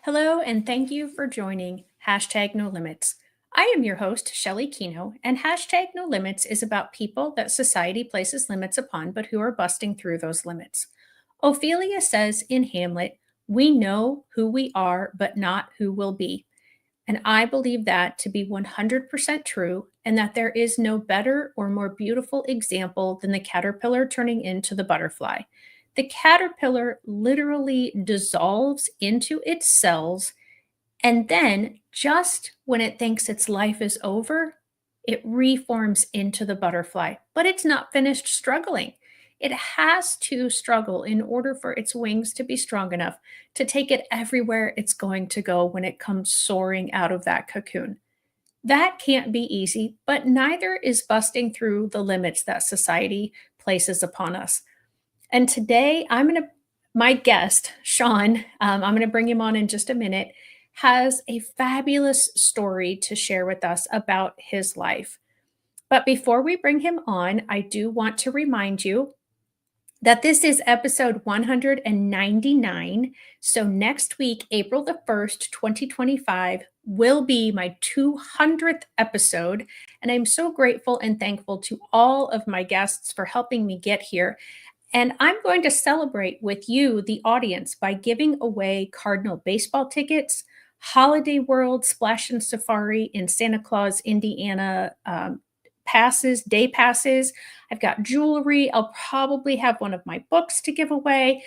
Hello, and thank you for joining Hashtag No Limits. I am your host, Shelley Kino, and Hashtag No Limits is about people that society places limits upon, but who are busting through those limits. Ophelia says in Hamlet, "We know who we are, but not who we'll be." And I believe that to be 100% true, and that there is no better or more beautiful example than the caterpillar turning into the butterfly. The caterpillar literally dissolves into its cells, and then, just when it thinks its life is over, it reforms into the butterfly. But it's not finished struggling. It has to struggle in order for its wings to be strong enough to take it everywhere it's going to go when it comes soaring out of that cocoon. That can't be easy, but neither is busting through the limits that society places upon us. And today, my guest, Sean, I'm going to bring him on in just a minute, has a fabulous story to share with us about his life. But before we bring him on, I do want to remind you that this is episode 199. So next week, April the 1st, 2025, will be my 200th episode. And I'm so grateful and thankful to all of my guests for helping me get here. And I'm going to celebrate with you, the audience, by giving away Cardinal baseball tickets, Holiday World, Splash and Safari in Santa Claus, Indiana, passes, day passes. I've got jewelry. I'll probably have one of my books to give away.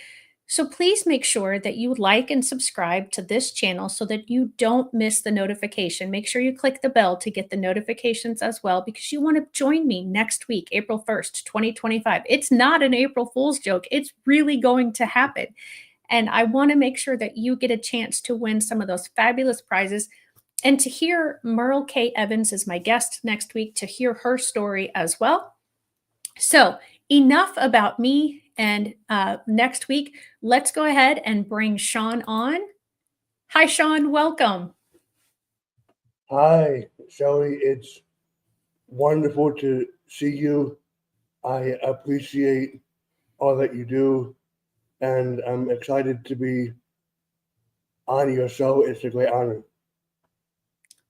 So please make sure that you like and subscribe to this channel so that you don't miss the notification. Make sure you click the bell to get the notifications as well, because you want to join me next week, April 1st, 2025. It's not an April Fool's joke. It's really going to happen. And I want to make sure that you get a chance to win some of those fabulous prizes. And to hear Merle K. Evans as my guest next week, to hear her story as well. So enough about me. And next week, let's go ahead and bring Sean on. Hi, Sean. Welcome. Hi, Shelley. It's wonderful to see you. I appreciate all that you do, and I'm excited to be on your show. It's a great honor.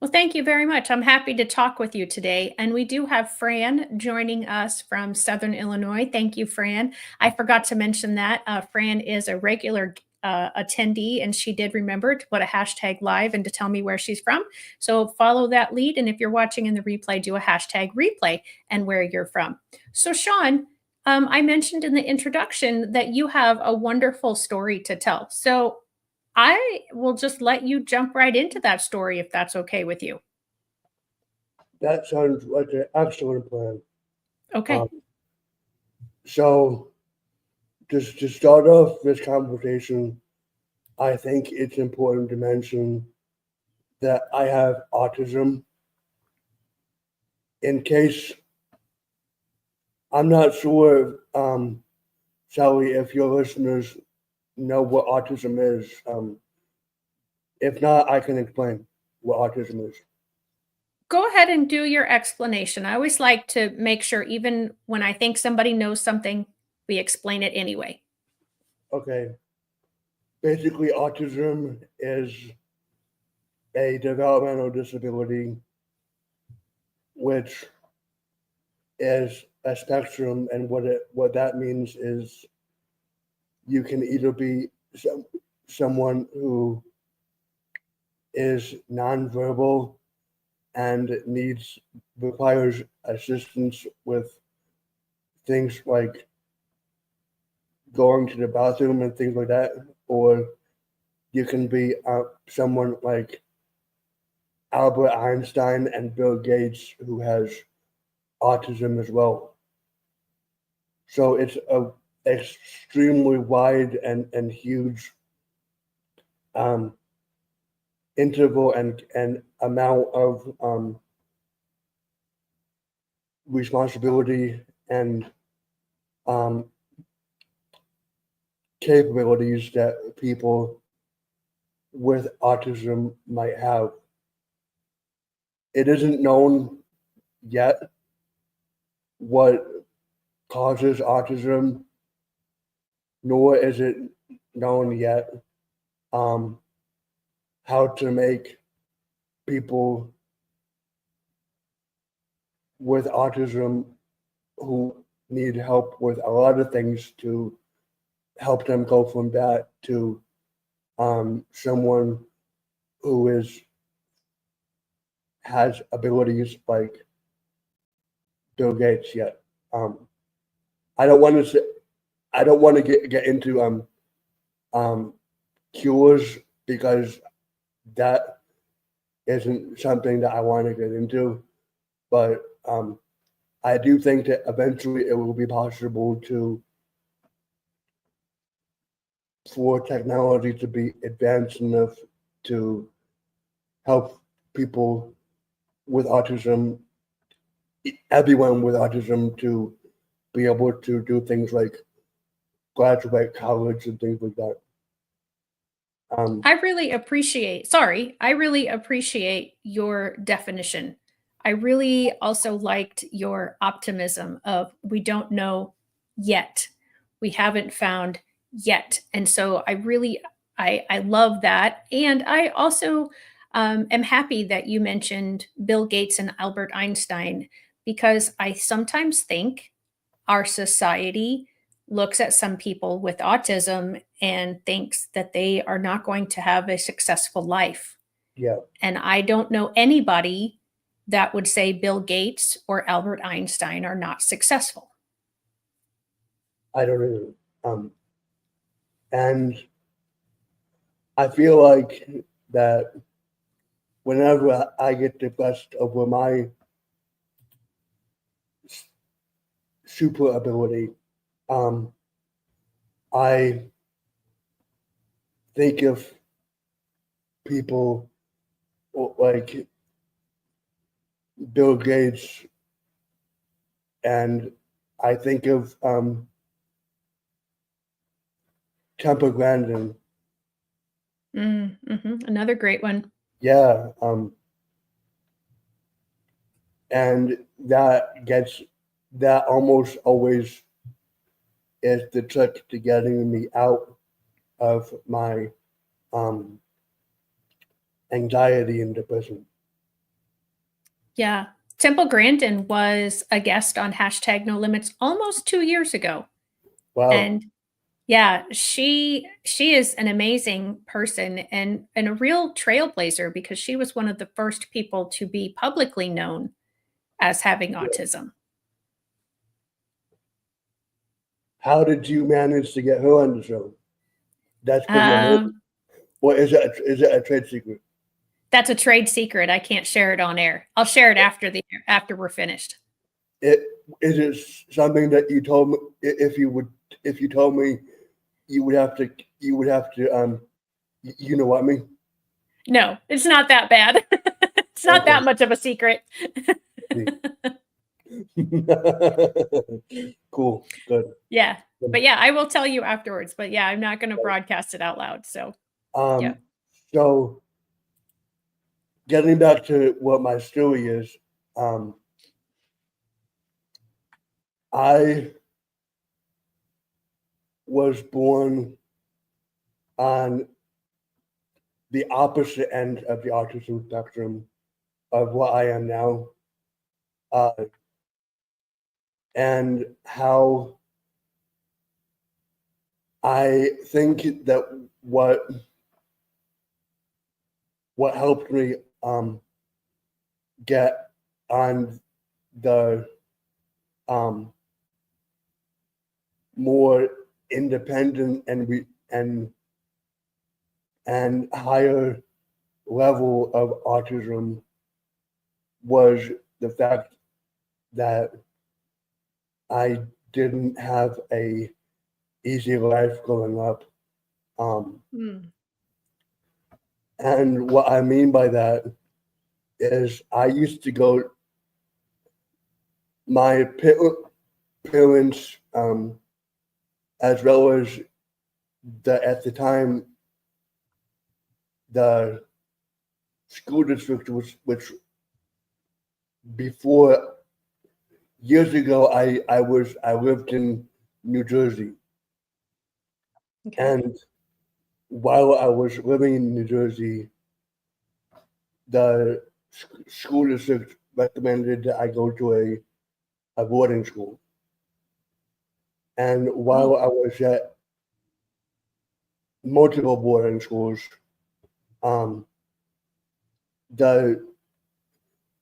Well, thank you very much. I'm happy to talk with you today. And we do have Fran joining us from Southern Illinois. Thank you, Fran. I forgot to mention that. Fran is a regular attendee, and she did remember to put a hashtag live and to tell me where she's from. So follow that lead. And if you're watching in the replay, do a hashtag replay and where you're from. So, Sean, I mentioned in the introduction that you have a wonderful story to tell. So I will just let you jump right into that story if that's okay with you. That sounds like an excellent plan. Okay. So, just to start off this conversation, I think it's important to mention that I have autism. In case I'm not sure, Sally, if your listeners know what autism is. If not, I can explain what autism is. Go ahead and do your explanation. I always like to make sure, even when I think somebody knows something, we explain it anyway. Okay. Basically, autism is a developmental disability, which is a spectrum, and what that means is you can either be someone who is nonverbal and requires assistance with things like going to the bathroom and things like that, or you can be someone like Albert Einstein and Bill Gates, who has autism as well. So it's a extremely wide and huge interval and amount of responsibility and capabilities that people with autism might have. It isn't known yet what causes autism, nor is it known yet how to make people with autism who need help with a lot of things to help them go from that to someone who has abilities like Bill Gates yet. I don't want to get into cures, because that isn't something that I want to get into. But I do think that eventually it will be possible for technology to be advanced enough to help people with autism, everyone with autism, to be able to do things like graduate college and things like that. I really appreciate your definition. I really also liked your optimism of we don't know yet. We haven't found yet. And so I love that. And I also am happy that you mentioned Bill Gates and Albert Einstein, because I sometimes think our society looks at some people with autism and thinks that they are not going to have a successful life. Yeah. And I don't know anybody that would say Bill Gates or Albert Einstein are not successful. I don't know. And I feel like that whenever I get depressed over my super ability, I think of people like Bill Gates, and I think of Temple Grandin. Another great one. Yeah. And that almost always is the trick to getting me out of my anxiety and depression. Yeah. Temple Grandin was a guest on #NoLimits almost 2 years ago. Wow. And yeah, she is an amazing person and a real trailblazer, because she was one of the first people to be publicly known as having autism. How did you manage to get her on the show? That's pretty amazing. Or is it a trade secret? That's a trade secret. I can't share it on air. I'll share it after we're finished. Is it something that you told me? If you told me, you would have to you know what I mean? No, it's not that bad. It's not that much of a secret. Cool. Good. Yeah. But yeah, I will tell you afterwards. But yeah, I'm not going to broadcast it out loud. So yeah. So getting back to what my story is, I was born on the opposite end of the autism spectrum of what I am now, and how I think that what helped me get on the more independent and higher level of autism was the fact that I didn't have a easy life growing up. And what I mean by that is I used to go, my parents, as well as at the time, the school district, which before, years ago, I lived in New Jersey. Okay. And while I was living in New Jersey, the school district recommended that I go to a boarding school. And while I was at multiple boarding schools,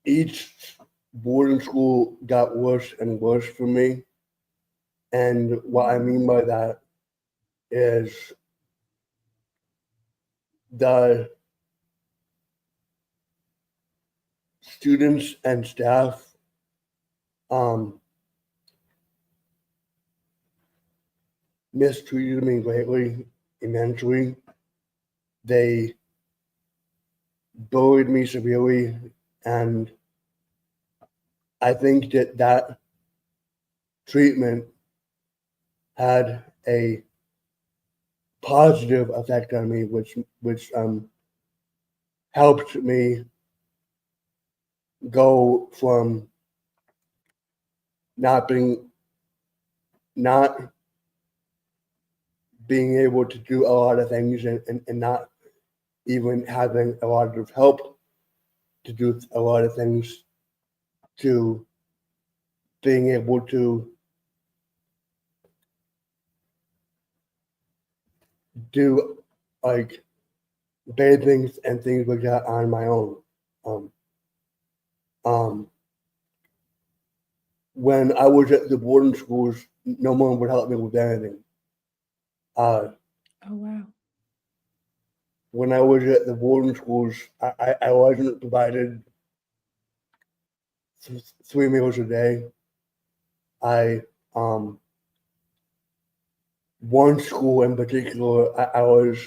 each boarding school got worse and worse for me. And what I mean by that is the students and staff mistreated me greatly, immensely. They bullied me severely, and I think that treatment had a positive effect on me, which helped me go from not being able to do a lot of things and not even having a lot of help to do a lot of things, to being able to do like bathing and things like that on my own. When I was at the boarding schools, no one would help me with anything. Oh, wow. When I was at the boarding schools, I wasn't provided 3 meals a day. One school in particular, I was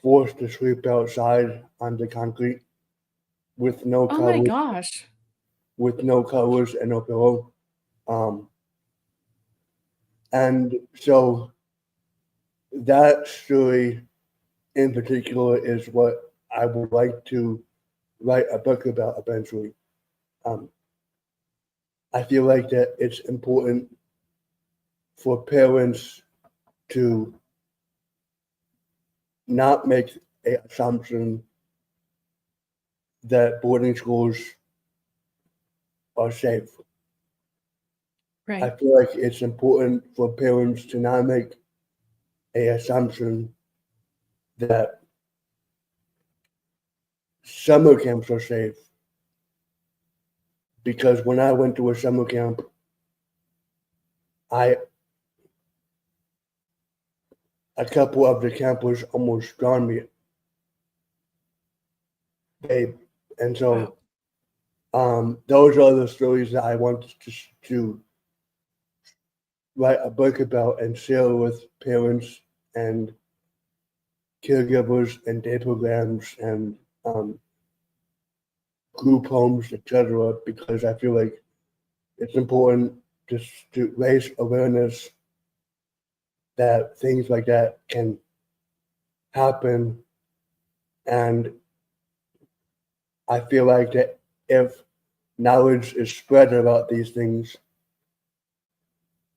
forced to sleep outside on the concrete with no Oh my covers, gosh. and no pillow. And so that story in particular is what I would like to write a book about eventually. I feel like that it's important for parents to not make an assumption that boarding schools are safe. I Right. feel like it's important for parents to not make an assumption that summer camps are safe. Because when I went to a summer camp, a couple of the campers almost drowned me. And so those are the stories that I want to write a book about and share with parents and caregivers and day programs and group homes, etc. Because I feel like it's important just to raise awareness that things like that can happen. And I feel like that if knowledge is spread about these things,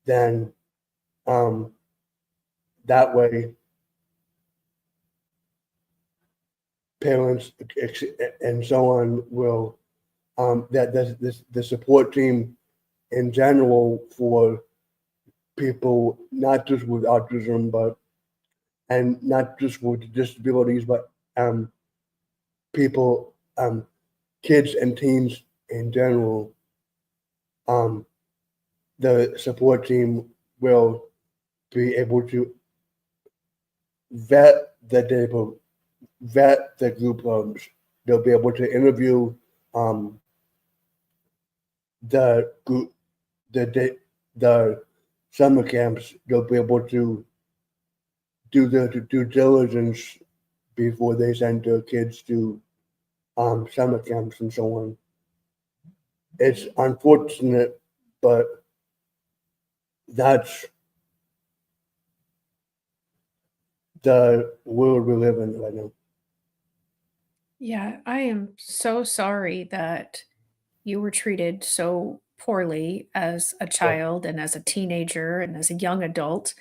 then that way parents and so on will that the support team in general for people not just with autism but and not just with disabilities but people kids and teens in general, the support team will be able to vet the data, vet the group homes. They'll be able to interview the group, the summer camps. They'll be able to do the due diligence before they send their kids to summer camps and so on. It's unfortunate, but that's the world we live in right now. Yeah, I am so sorry that you were treated so poorly as a Yeah. child and as a teenager and as a young adult.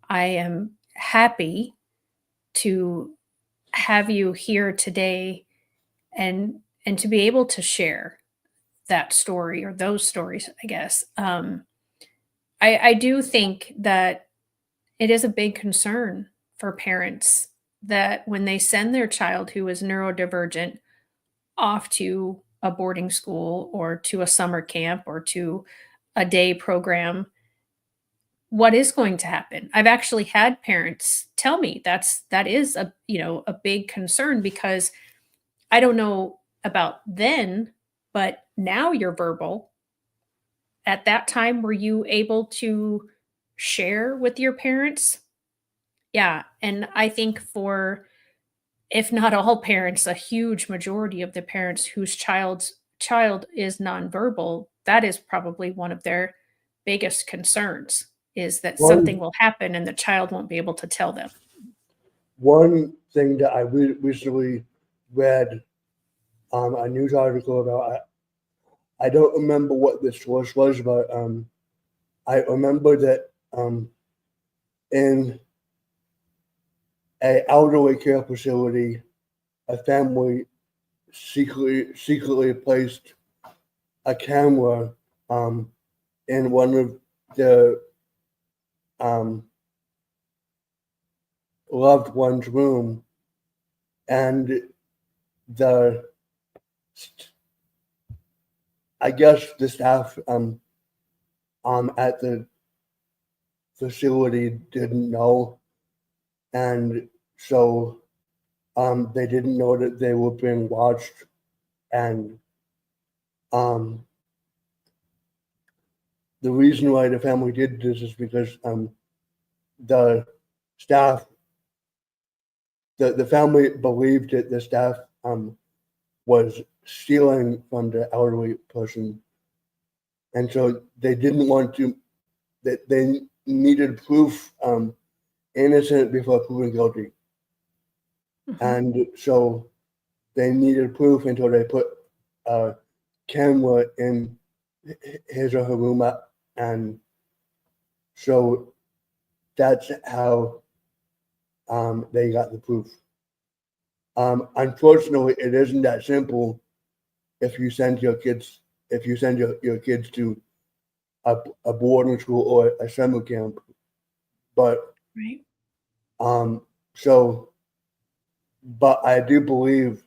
I am happy to have you here today and to be able to share that story or those stories, I guess. I do think that it is a big concern for parents that when they send their child who is neurodivergent off to a boarding school or to a summer camp or to a day program, what is going to happen? I've actually had parents tell me that is a, a big concern because I don't know about then, but now you're verbal. At that time, were you able to share with your parents? Yeah, and I think for, if not all parents, a huge majority of the parents whose child is nonverbal, that is probably one of their biggest concerns, is that something One will happen and the child won't be able to tell them. one thing that I recently read a news article about. I don't remember what the source was, but I remember that in a elderly care facility, a family secretly placed a camera in one of the um, loved one's room, and the I guess the staff at the facility didn't know, and so they didn't know that they were being watched, and um, the reason why the family did this is because the staff, the family believed that the staff was stealing from the elderly person, and so they didn't want to. That they needed proof innocent before proven guilty, Mhm. and so they needed proof until they put a camera in his or her room, and so that's how they got the proof. Unfortunately, it isn't that simple. If you send your kids, your kids to a boarding school or a summer camp, but Right. um, so, but I do believe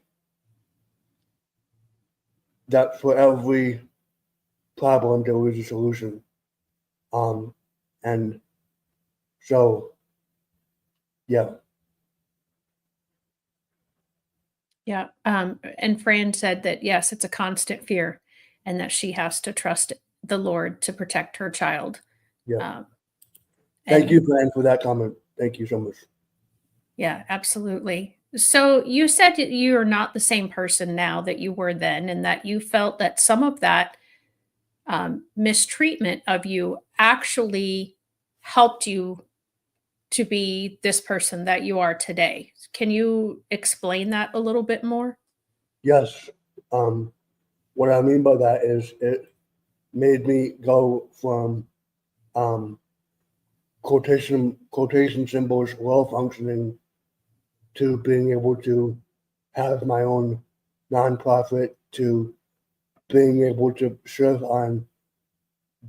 that for every problem there is a solution. Um, and so, yeah, Yeah. And Fran said that, yes, it's a constant fear and that she has to trust the Lord to protect her child. yeah. Um, Thank you, and Brian, for that comment. Thank you so much. yeah, absolutely. So you said that you are not the same person now that you were then, and that you felt that some of that mistreatment of you actually helped you to be this person that you are today. Can you explain that a little bit more? Yes. Um, what I mean by that is it made me go from um, quotation symbols well functioning to being able to have my own nonprofit to being able to serve on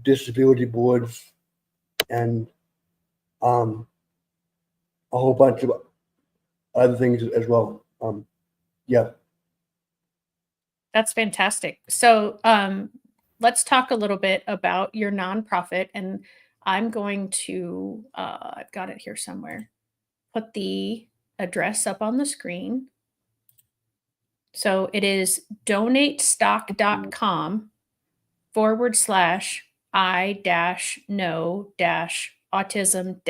disability boards and um, a whole bunch of other things as well. Yeah. That's fantastic. So, let's talk a little bit about your nonprofit. And I'm going to, I've got it here somewhere, put the address up on the screen. So it is donatestock.com / I no autism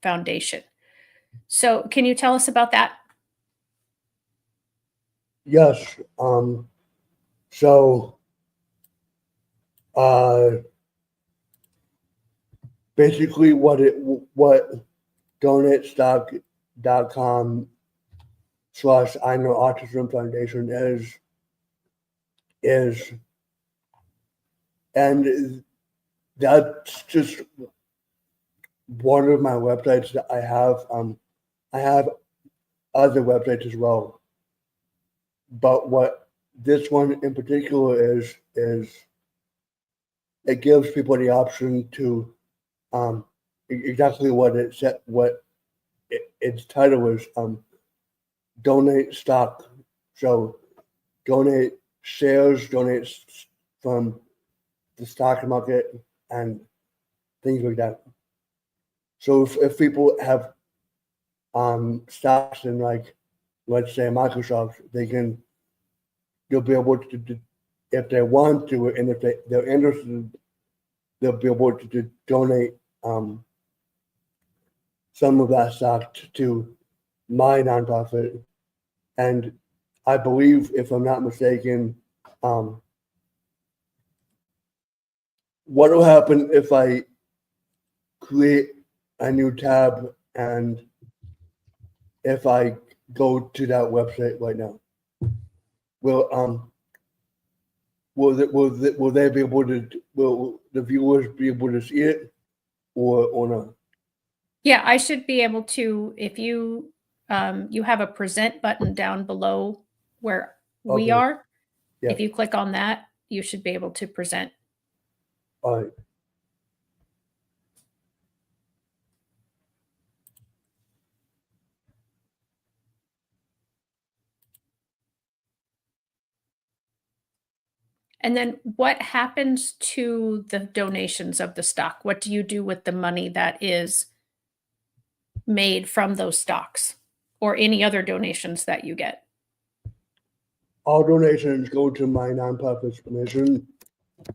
foundation. So, can you tell us about that? Yes. So uh, basically, what donatesstock.com / I know autism foundation is, and that's just one of my websites that I have. I have other websites as well, but what this one in particular is it gives people the option to exactly what it said, what its title is, donate stock. So donate shares, donate from the stock market and things like that. So if people have stocks in, like, let's say Microsoft, they'll be able to, if they want to, and if they're interested, they'll be able to donate some of that stock to my nonprofit. And I believe, if I'm not mistaken, what will happen if I create a new tab and if I go to that website right now? Will they be able to, will the viewers be able to see it or not? Yeah, I should be able to, if you you have a present button down below where we Okay. are. Yeah. If you click on that, you should be able to present. All right. And then what happens to the donations of the stock? What do you do with the money that is made from those stocks or any other donations that you get? All donations go to my nonprofit's mission,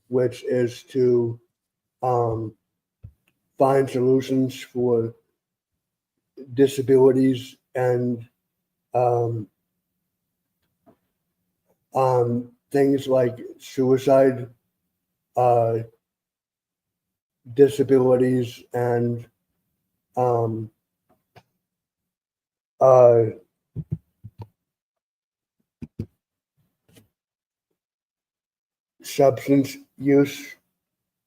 which is to find solutions for disabilities and things like suicide, disabilities, and substance use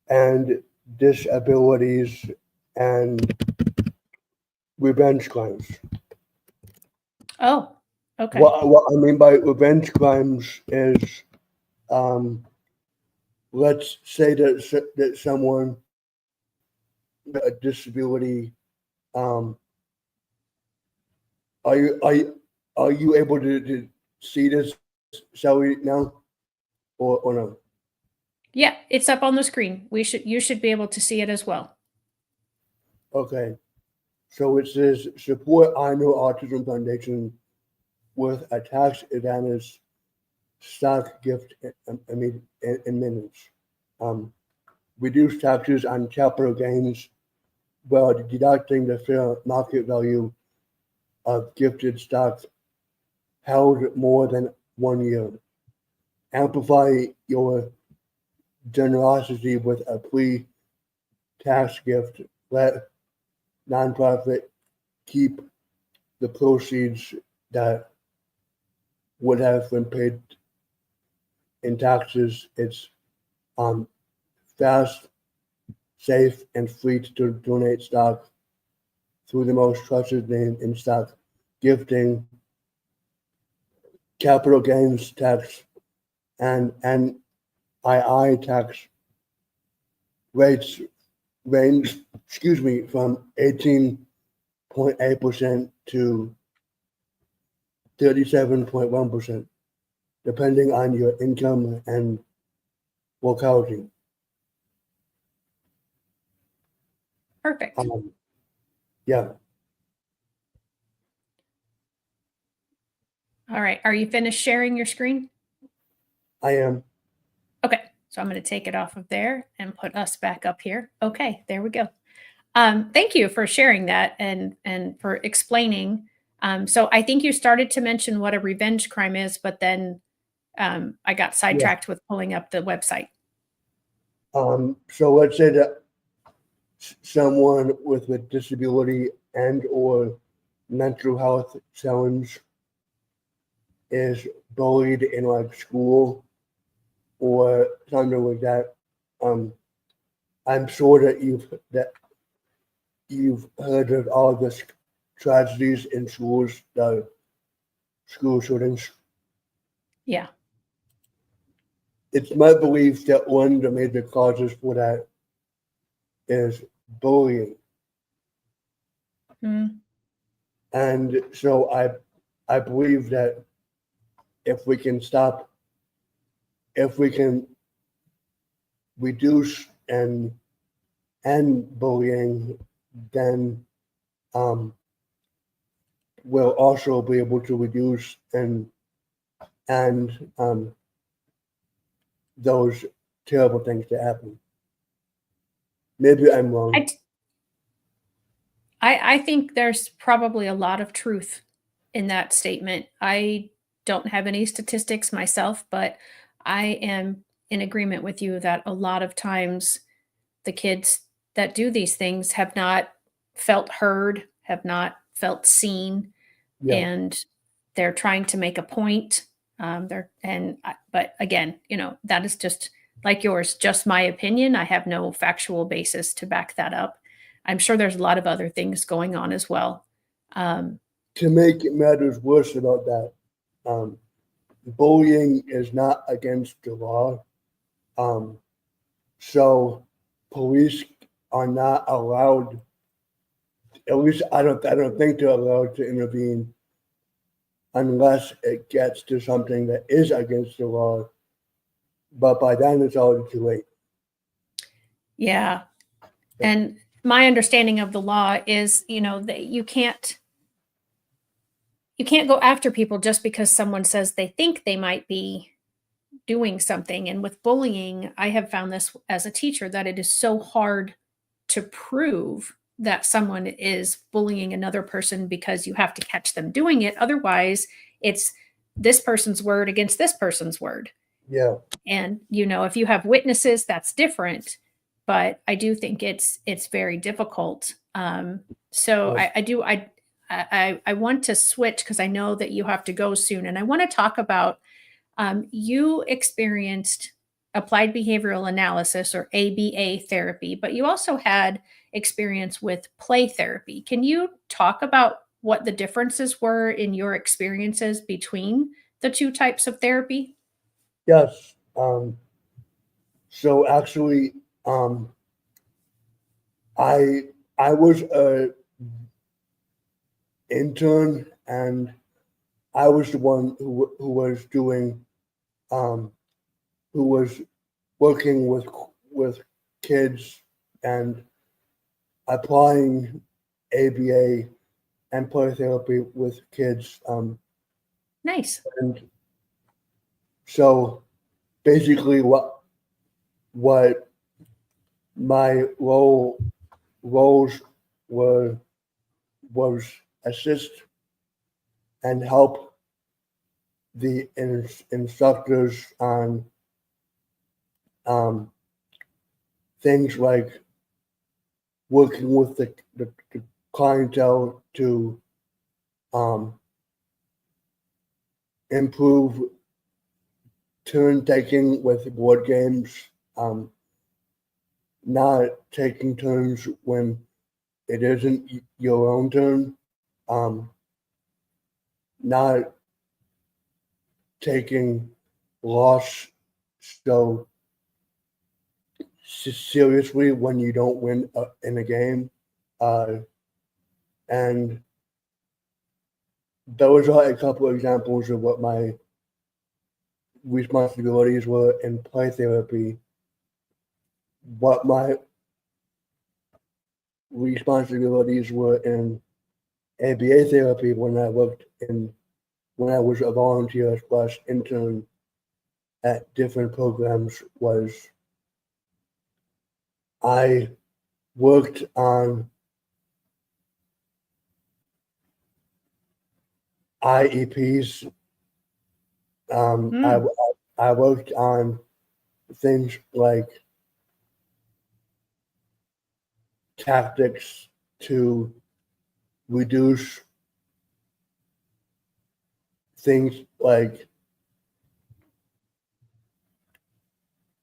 and disabilities and revenge crimes. Oh, okay. What I mean by revenge crimes is, let's say that someone with a disability, are you able to see this, Sally, now, or no? Yeah, it's up on the screen. You should be able to see it as well. Okay, so it says support I Know Autism Foundation with a tax advantage stock gift in minutes. Reduce taxes on capital gains while deducting the fair market value of gifted stocks held more than 1 year. Amplify your generosity with a pre-tax gift. Let nonprofit keep the proceeds that would have been paid in taxes. It's fast, safe, and free to donate stock through the most trusted name in stock gifting. Capital gains tax and NII tax rates range, from 18.8% to 37.1%, depending on your income and locality. Perfect. Yeah, All right. Are you finished sharing your screen? I am. Okay. So I'm going to take it off of there and put us back up here. Okay, there we go. Thank you for sharing that and for explaining. So I think you started to mention what a revenge crime is, but then I got sidetracked with pulling up the website. So let's say that someone with a disability and or mental health challenge is bullied in, like, school or something like that. I'm sure that you've heard of all the tragedies in schools, the school shootings. Yeah. it's my belief that one of the major causes for that is bullying. Mm. And so I believe that if we can reduce and end bullying, then we'll also be able to reduce and those terrible things that happen. Maybe I'm wrong. I think there's probably a lot of truth in that statement. I don't have any statistics myself, but I am in agreement with you that a lot of times the kids that do these things have not felt heard, have not felt seen, Yeah. and they're trying to make a point. But again, that is just like yours, just my opinion. I have no factual basis to back that up. I'm sure there's a lot of other things going on as well. To make matters worse about that, bullying is not against the law. So police are not allowed, at least I don't think they're allowed to intervene unless it gets to something that is against the law. But by then it's already too late. Yeah. And my understanding of the law is, that you can't go after people just because someone says they think they might be doing something. And with bullying, I have found this as a teacher that it is so hard to prove that someone is bullying another person because you have to catch them doing it. Otherwise, it's this person's word against this person's word. Yeah. And if you have witnesses, that's different. But I do think it's very difficult. So I want to switch because I know that you have to go soon, and I want to talk about you experienced applied behavioral analysis, or ABA therapy, but you also had experience with play therapy. Can you talk about what the differences were in your experiences between the two types of therapy? Yes. So actually, I was a intern, and I was the one who was doing, who was working with kids and applying ABA and play therapy with kids. Nice. And so basically what my roles were was assist and help the instructors on things like working with the clientele to improve turn taking with board games, not taking turns when it isn't your own turn, not taking loss so seriously when you don't win in a game. And those are a couple of examples of what my responsibilities were in play therapy. What my responsibilities were in ABA therapy when I was a volunteer / intern at different programs was I worked on IEPs. I worked on things like tactics to reduce things like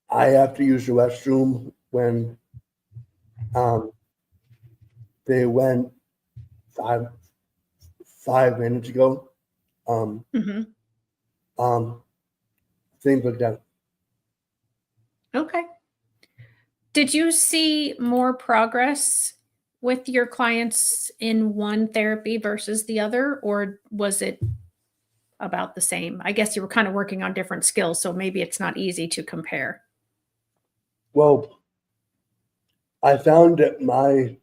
I have to use the restroom when they went 5 minutes ago. Things like that. Okay. Did you see more progress with your clients in one therapy versus the other, or was it about the same? I guess you were kind of working on different skills, so maybe it's not easy to compare. Well, I found that my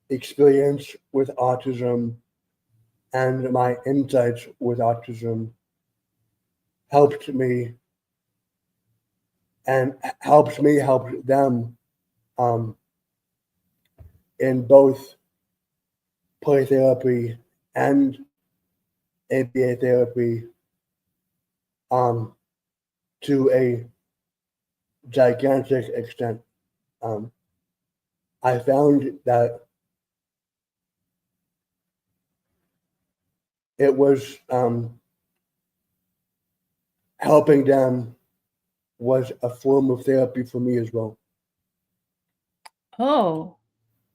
experience with autism and my insights with autism helped me and helps me help them um, in both play therapy and ABA therapy to a gigantic extent. I found that it was helping them was a form of therapy for me as well. Oh,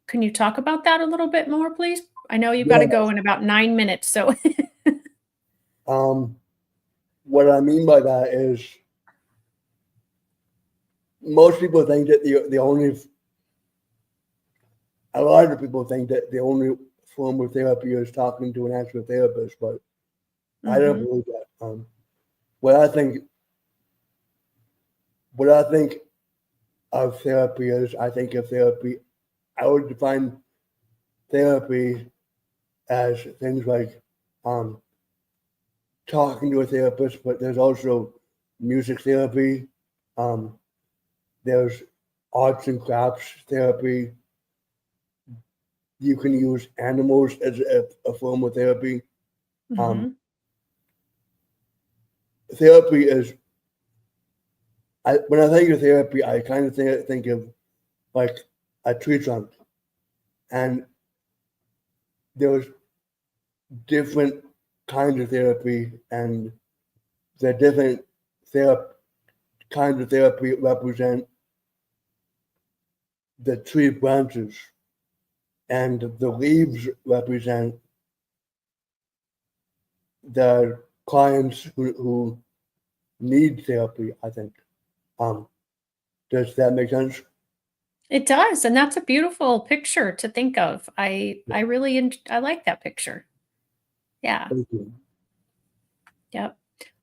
can you talk about that a little bit more, please? I know you've got to Yeah. go in about 9 minutes, so What I mean by that is most people think that a lot of people think that the only form of therapy is talking to an actual therapist, but I don't Mhm. believe that. What I think of therapy is, I would define therapy as things like talking to a therapist, but there's also music therapy. Um, there's arts and crafts therapy. You can use animals as a form of therapy. Um, Mhm. Therapy is, when I think of therapy, I kind of think of like a tree trunk, and there's different kinds of therapy, and the different therapy kinds of therapy represent the tree branches, and the leaves represent the clients who need therapy, I think. Does that make sense? It does, and that's a beautiful picture to think of. I really I like that picture. Yeah. Thank you. Yep.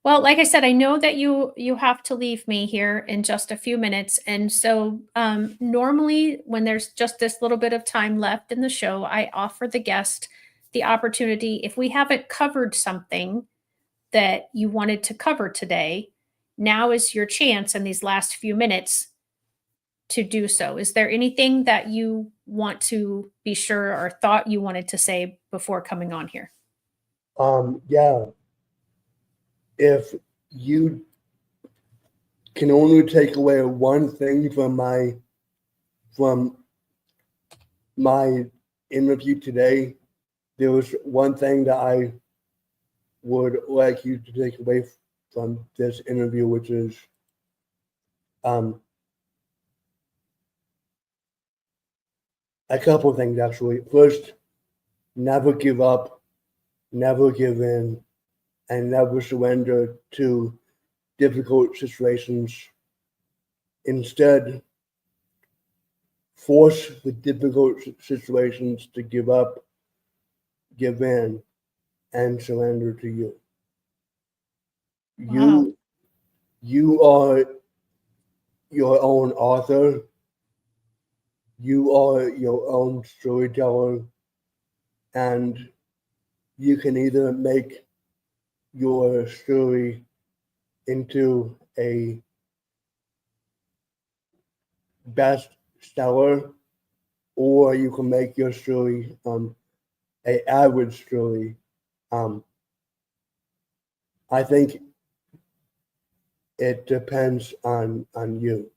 Well, like I said, I know that you have to leave me here in just a few minutes, and so normally when there's just this little bit of time left in the show, I offer the guest the opportunity if we haven't covered something that you wanted to cover today. Now is your chance in these last few minutes to do so. Is there anything that you want to be sure or thought you wanted to say before coming on here? Yeah, if you can only take away one thing from my interview today, there was one thing that I would like you to take away from this interview, which is um, a couple of things actually. First, never give up, never give in, and never surrender to difficult situations. Instead, force the difficult situations to give up, give in, and surrender to you. Wow. You are your own author. You are your own storyteller, and you can either make your story into a bestseller, or you can make your story a average story. Um, I think it depends on you.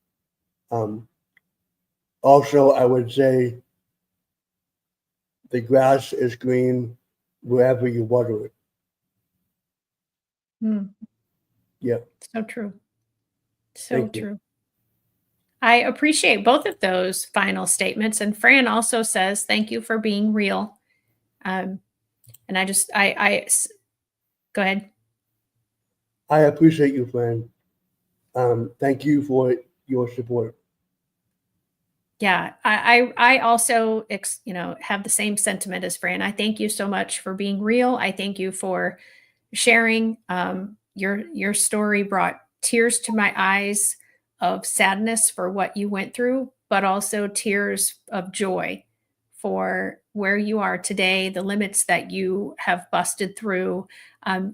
Um, Also, I would say the grass is green wherever you water it. Hmm. Yeah, So true. So thank you. true. I appreciate both of those final statements. And Fran also says, thank you for being real. Um, and go ahead. I appreciate you, friend. Thank you for your support. Yeah, I also have the same sentiment as Fran. I thank you so much for being real. I thank you for sharing. Your story brought tears to my eyes of sadness for what you went through, but also tears of joy for where you are today, the limits that you have busted through.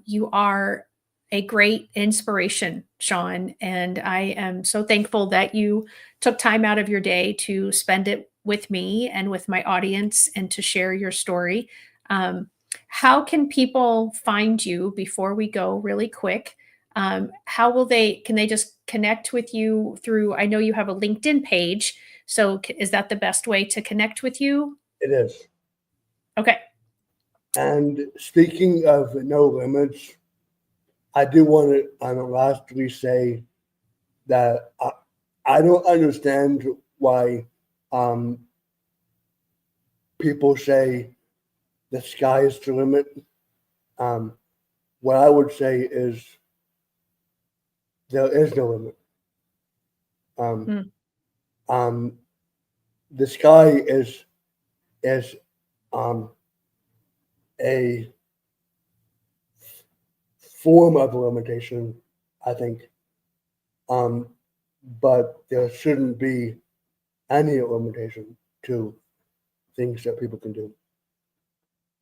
You are a great inspiration, Sean, and I am so thankful that you took time out of your day to spend it with me and with my audience and to share your story. How can people find you before we go really quick? How will can they just connect with you through, I know you have a LinkedIn page. So is that the best way to connect with you? It is. Okay. And speaking of no limits, I do want to lastly say that I don't understand why people say the sky is the limit. What I would say is there is no limit. Mm. The sky is a form of limitation, I think. But there shouldn't be any limitation to things that people can do.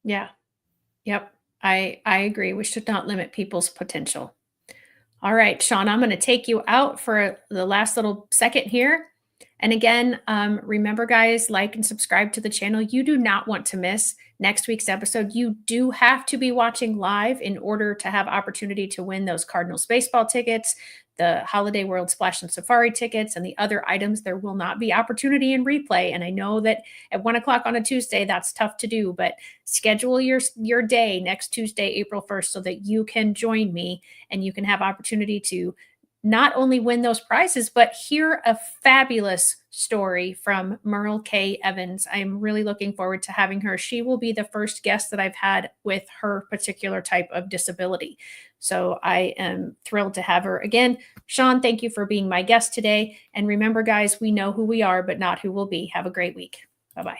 Yeah. Yep. I agree. We should not limit people's potential. All right, Sean, I'm going to take you out for the last little second here. And again, remember, guys, like and subscribe to the channel. You do not want to miss next week's episode. You do have to be watching live in order to have opportunity to win those Cardinals baseball tickets, the Holiday World Splash and Safari tickets, and the other items. There will not be opportunity in replay. And I know that at 1 o'clock on a Tuesday, that's tough to do, but schedule your day next Tuesday, April 1st, so that you can join me and you can have opportunity to not only win those prizes, but hear a fabulous story from Merle K. Evans. I'm really looking forward to having her. She will be the first guest that I've had with her particular type of disability. So I am thrilled to have her again. Sean, thank you for being my guest today. And remember, guys, we know who we are, but not who we'll be. Have a great week. Bye-bye.